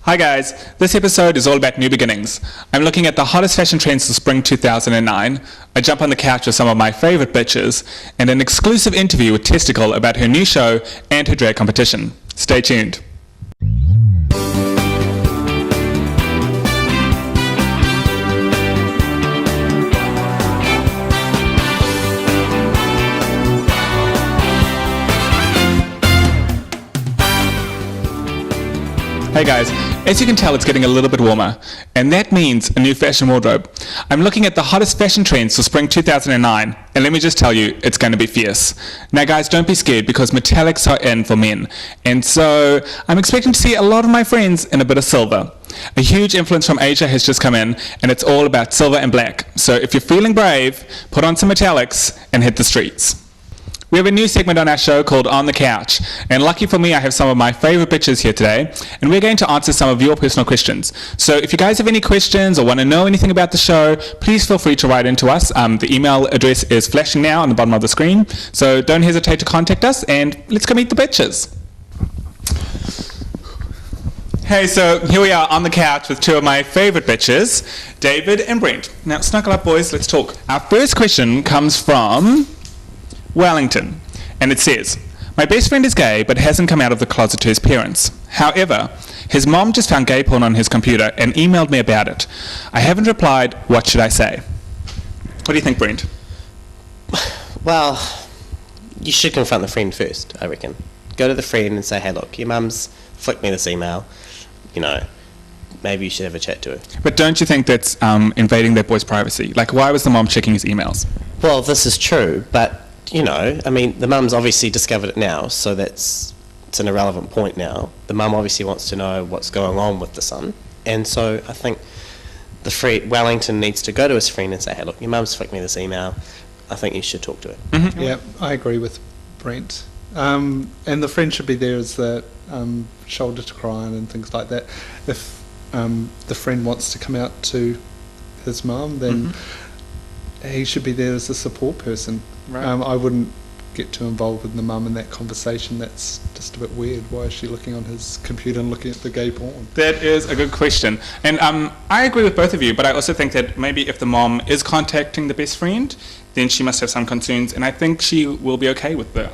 Hi guys, this episode is all about new beginnings. I'm looking at the hottest fashion trends for spring 2009. I jump on the couch with some of my favourite bitches, and an exclusive interview with Testicle about her new show and her drag competition. Stay tuned. Hey guys, as you can tell it's getting a little bit warmer, and that means a new fashion wardrobe. I'm looking at the hottest fashion trends for spring 2009, and let me just tell you, it's going to be fierce. Now guys, don't be scared because metallics are in for men, and so I'm expecting to see a lot of my friends in a bit of silver. A huge influence from Asia has just come in, and it's all about silver and black. So if you're feeling brave, put on some metallics and hit the streets. We have a new segment on our show called On the Couch, and lucky for me I have some of my favourite bitches here today, and we're going to answer some of your personal questions. So if you guys have any questions or want to know anything about the show, please feel free to write into us. The email address is flashing now on the bottom of the screen, so don't hesitate to contact us, and let's go meet the bitches. Hey, so here we are on the couch with two of my favourite bitches, David and Brent. Now snuggle up boys, let's talk. Our first question comes from Wellington, and it says, my best friend is gay but hasn't come out of the closet to his parents. However, his mom just found gay porn on his computer and emailed me about it. I haven't replied. What should I say? What do you think, Brent? Well, you should confront the friend first, I reckon. Go to the friend and say, hey look, your mum's flicked me this email, maybe you should have a chat to her. But don't you think that's invading that boy's privacy? Like, why was the mom checking his emails? Well, this is true, but the mum's obviously discovered it now, so it's an irrelevant point now. The mum obviously wants to know what's going on with the son, and so I think Wellington needs to go to his friend and say, hey look, your mum's flicked me this email, I think you should talk to her. Mm-hmm. Yeah, I agree with Brent. And the friend should be there as the shoulder to cry on and things like that. If the friend wants to come out to his mum, then he should be there as a support person. Right. I wouldn't get too involved with the mum in that conversation. That's just a bit weird. Why is she looking on his computer and looking at the gay porn? That is a good question. And I agree with both of you, but I also think that maybe if the mom is contacting the best friend, then she must have some concerns, and I think she will be okay with the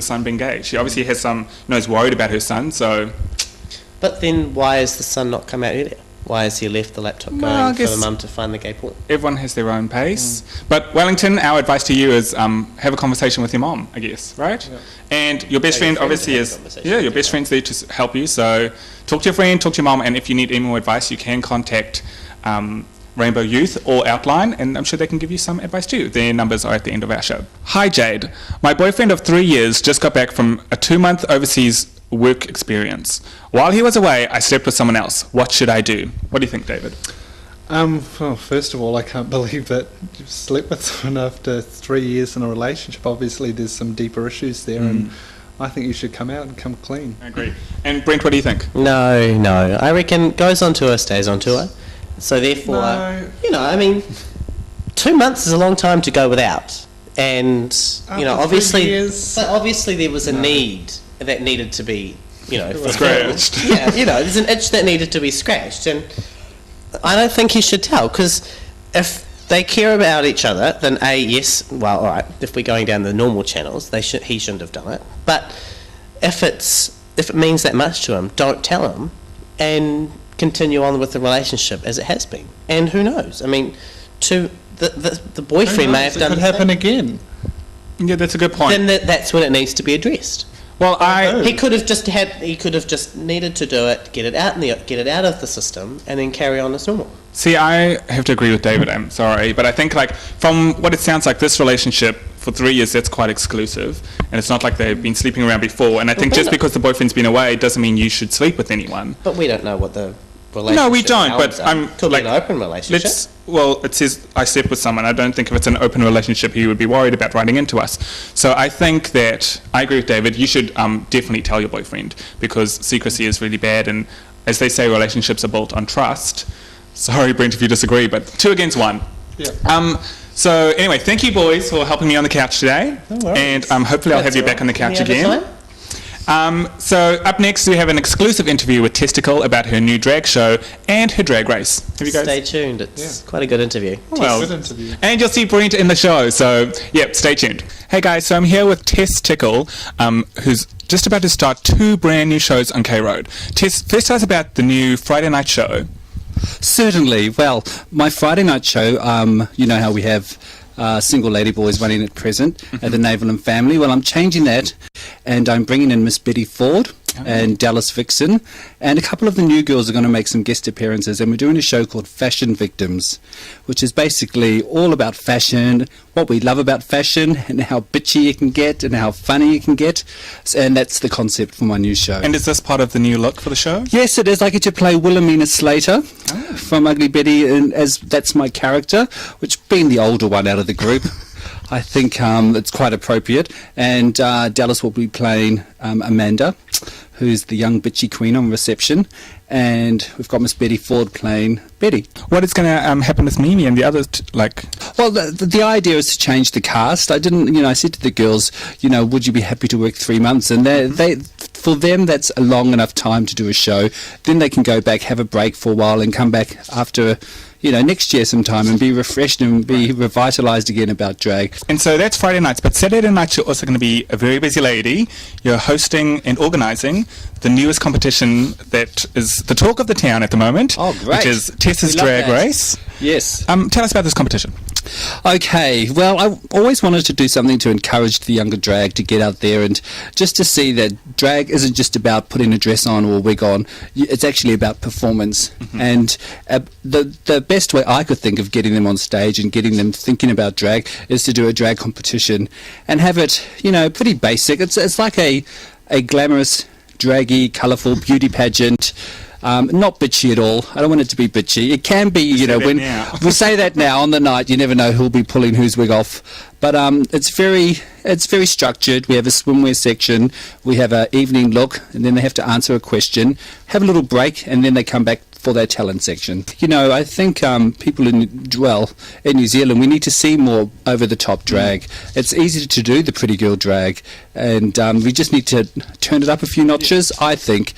son being gay. She obviously has is worried about her son, so... But then why has the son not come out earlier? Why has he left the laptop going for the mum to find the gay porn? Everyone has their own pace. But Wellington, our advice to you is have a conversation with your mom, I guess, right? Yeah. And your best friend obviously your best friend's there to help you, so talk to your friend, talk to your mom, and if you need any more advice, you can contact Rainbow Youth or Outline, and I'm sure they can give you some advice too. Their numbers are at the end of our show. Hi Jade. My boyfriend of 3 years just got back from a 2-month overseas work experience. While he was away, I slept with someone else. What should I do? What do you think, David? Well, first of all, I can't believe that you've slept with someone after 3 years in a relationship. Obviously, there's some deeper issues there, and I think you should come out and come clean. I agree. And Brent, what do you think? No. I reckon goes on tour, stays on tour. So therefore, 2 months is a long time to go without. And, obviously there was a need that needed to be, scratched. Yeah, there's an itch that needed to be scratched, and I don't think he should tell, because if they care about each other, then yes, well, all right, if we're going down the normal channels, he shouldn't have done it. But if it means that much to him, don't tell him, and continue on with the relationship as it has been. And who knows? I mean, the boyfriend may have done. It could happen again. Yeah, that's a good point. Then that's when it needs to be addressed. Well, he could have just needed to do it, get it out of the system, and then carry on as normal. See, I have to agree with David. I'm sorry, but I think from what it sounds like, this relationship for 3 years, that's quite exclusive, and it's not like they've been sleeping around before. And I think just because the boyfriend's been away doesn't mean you should sleep with anyone. But we don't know what the relationship. No, we don't. But could be an open relationship. It says I slept with someone. I don't think if it's an open relationship, he would be worried about writing into us. So I think that I agree with David. You should definitely tell your boyfriend, because secrecy is really bad. And as they say, relationships are built on trust. Sorry, Brent, if you disagree, but 2 against 1. Yeah. So anyway, thank you boys for helping me on the couch today. No worries. And hopefully I'll have you back on the couch again. So up next we have an exclusive interview with Testicle about her new drag show and her drag race. Have you guys? Stay tuned. It's quite a good interview. Well, Good interview. and you'll see Brent in the show, so yep, stay tuned. Hey guys, so I'm here with Tess Tickle, who's just about to start 2 brand new shows on K Road. Tess, first tell us about the new Friday night show. Certainly. Well, my Friday night show, you know how we have single lady boys running at present at the Naval and Family. Well, I'm changing that, and I'm bringing in Miss Betty Ford and Dallas Vixen, and a couple of the new girls are going to make some guest appearances, and we're doing a show called Fashion Victims, which is basically all about fashion, what we love about fashion, and how bitchy it can get, and how funny it can get, and that's the concept for my new show. And is this part of the new look for the show? Yes, it is. I get to play Wilhelmina Slater from Ugly Betty, and as that's my character, which being the older one out of the group, I think it's quite appropriate. And Dallas will be playing Amanda, who's the young bitchy queen on reception, and we've got Miss Betty Ford playing Betty. What is going to happen with Mimi and the others? Well, the idea is to change the cast. I said to the girls, would you be happy to work 3 months? And they for them, that's a long enough time to do a show. Then they can go back, have a break for a while, and come back after, next year sometime and be refreshed and be revitalised again about drag. And so that's Friday nights, but Saturday nights you're also going to be a very busy lady. You're hosting and organising the newest competition that is the talk of the town at the moment. Oh, great. Which is Tessa's We love Drag that. Race. Yes. Tell us about this competition. Okay, well, I always wanted to do something to encourage the younger drag to get out there and just to see that drag isn't just about putting a dress on or a wig on. It's actually about performance. And the best way I could think of getting them on stage and getting them thinking about drag is to do a drag competition and have it, pretty basic. It's like a glamorous, draggy, colourful beauty pageant. Not bitchy at all. I don't want it to be bitchy. It can be, when we say that now on the night, you never know who'll be pulling whose wig off. But it's very structured. We have a swimwear section. We have an evening look, and then they have to answer a question, have a little break, and then they come back for their talent section. I think people in New Zealand, we need to see more over-the-top drag. It's easy to do the pretty girl drag, and we just need to turn it up a few notches, I think.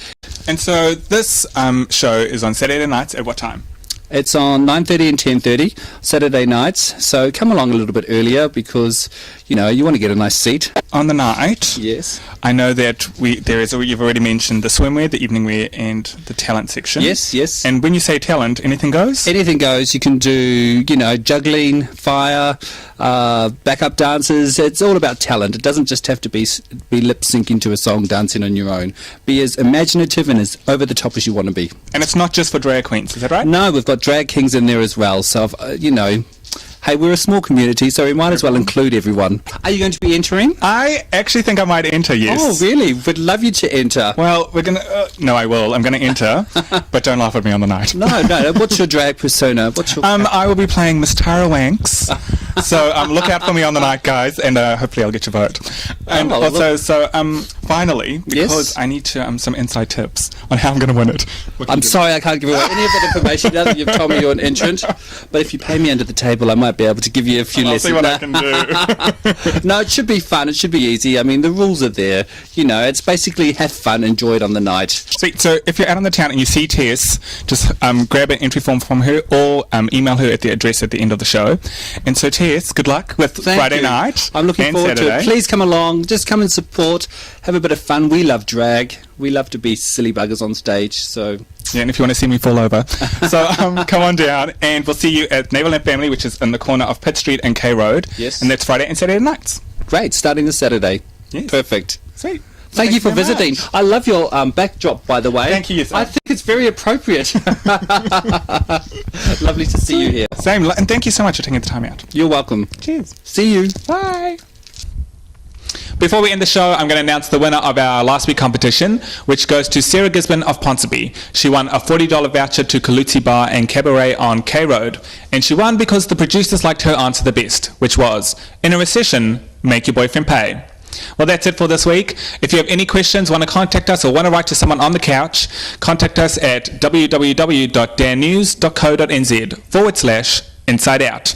And so this show is on Saturday nights at what time? It's on 9:30 and 10:30 Saturday nights, so come along a little bit earlier because, you want to get a nice seat. On the night, Yes. I know that you've already mentioned the swimwear, the evening wear, and the talent section. Yes. And when you say talent, anything goes? Anything goes. You can do, juggling, fire, backup dancers. It's all about talent. It doesn't just have to be lip syncing to a song, dancing on your own. Be as imaginative and as over the top as you want to be. And it's not just for drag queens, is that right? No, we've got drag kings in there as well. So, hey, we're a small community, so we might as well include everyone. Are you going to be entering? I actually think I might enter, yes. Oh, really? Would love you to enter. Well, we're going to... no, I will. I'm going to enter, but don't laugh at me on the night. No. What's your drag persona? I will be playing Miss Tara Wanks. So look out for me on the night, guys, and hopefully I'll get your vote. And finally, because Yes? I need to some inside tips on how I'm going to win it. I'm sorry I can't give away any of that information now that you've told me you're an entrant. But if you pay me under the table, I might be able to give you a few I'll lessons. see what I can do. No, it should be fun. It should be easy. I mean, the rules are there. It's basically have fun, enjoy it on the night. Sweet. So if you're out on the town and you see Tess, just grab an entry form from her or email her at the address at the end of the show. And so Tess, good luck with Thank Friday you. night. I'm looking and forward to Saturday. it. Please come along. Just come and support. Have a bit of fun. We love drag. We love to be silly buggers on stage. So Yeah, and if you want to see me fall over. So come on down and we'll see you at Naval and Family, which is in the corner of Pitt Street and K Road. Yes. And that's Friday and Saturday nights. great. Starting this Saturday. Yes. Perfect. Sweet. Thank you for very visiting. much. I love your backdrop, by the way. Thank you, yes, I think it's very appropriate. Lovely to see you here. Same. And thank you so much for taking the time out. You're welcome. Cheers. See you. Bye. Before we end the show, I'm going to announce the winner of our last week competition, which goes to Sarah Gisborne of Ponsonby. She won a $40 voucher to Kalutsi Bar and Cabaret on K Road. And she won because the producers liked her answer the best, which was, in a recession, make your boyfriend pay. Well, that's it for this week. If you have any questions, want to contact us, or want to write to someone on the couch, contact us at www.dannews.co.nz/inside out.